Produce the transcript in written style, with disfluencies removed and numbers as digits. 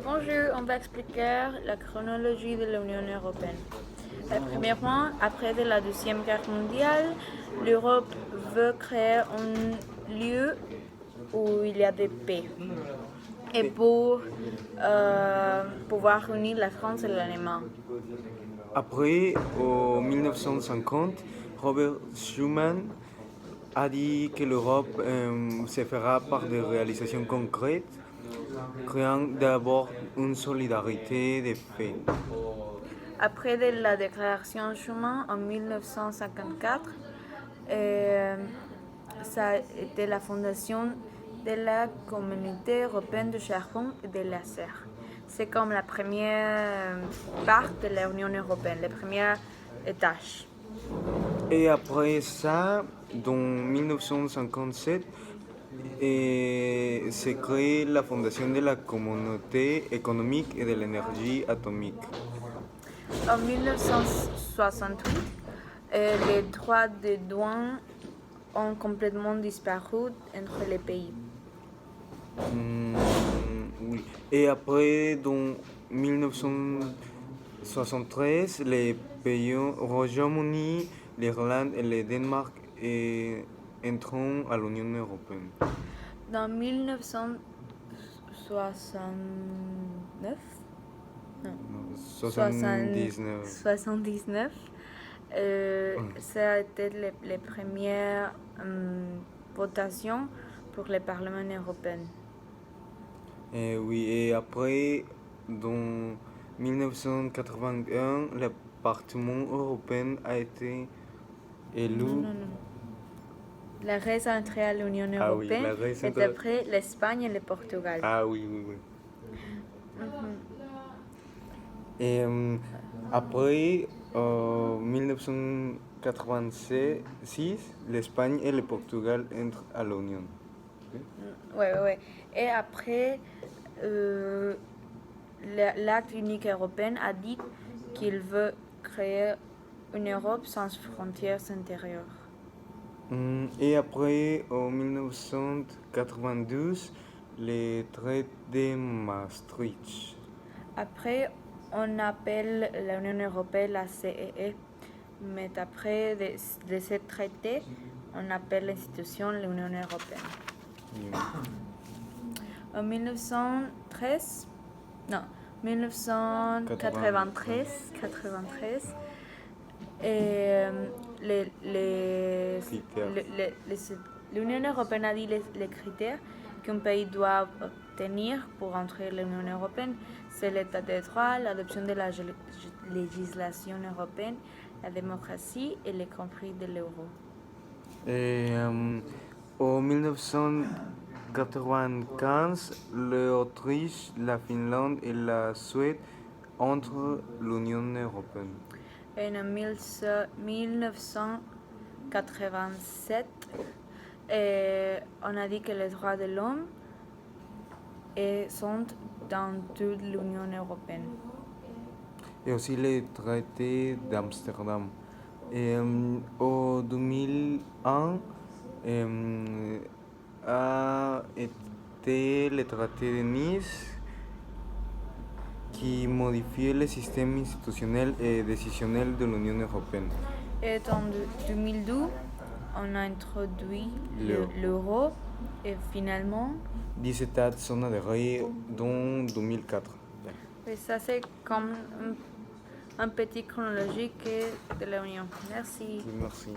Bonjour, on va expliquer la chronologie de l'Union européenne. Premièrement, après la Deuxième Guerre mondiale, l'Europe veut créer un lieu où il y a de paix et pour pouvoir unir la France et l'Allemagne. Après, en 1950, Robert Schuman a dit que l'Europe se fera par des réalisations concrètes, créant d'abord une solidarité de fait. Après la déclaration Schuman en 1954, ça a été la fondation de la Communauté européenne de charbon et de l'acer. C'est comme la première part de l'Union européenne, la première étage. Et après ça, dans 1957, se crée la fondation de la Communauté économique et de l'énergie atomique. En 1968, les droits de douane ont complètement disparu entre les pays. Oui. Et après, dans 1973, les pays Royaume-Uni, l'Irlande et le Danemark entrent à l'Union européenne. Dans 1969, non, 79. 79, ça a été les premières votations pour le Parlement européen. Oui, et après, dans 1981, le Parlement européen a été élu. Non. La reste a entré à l'Union Ah oui, européenne la reste et après l'Espagne et le Portugal. Ah oui. Et après, en 1986, l'Espagne et le Portugal entrent à l'Union. Ouais. Et après, l'acte unique européen a dit qu'il veut créer une Europe sans frontières intérieures. Et après, en 1992, le traité de Maastricht. Après, on appelle l'Union européenne la CEE, mais après de ce traité, on appelle l'institution l'Union européenne. En 1993, 1993, l'Union européenne a dit les critères qu'un pays doit obtenir pour entrer dans l'Union européenne. C'est l'état de droit, l'adoption de la législation européenne, la démocratie et le compris de l'euro. En 1995, l'Autriche, la Finlande et la Suède entrent à l'Union européenne. En 1987, on a dit que les droits de l'homme sont dans toute l'Union européenne. Et aussi le traité d'Amsterdam. En 2001, a été le traité de Nice qui modifiait le système institutionnel et décisionnel de l'Union européenne. Et en 2002, on a introduit l'euro et finalement 10 États sont adhérés dans 2004. Et ça, c'est comme un petit chronologique de l'Union. Merci. Merci.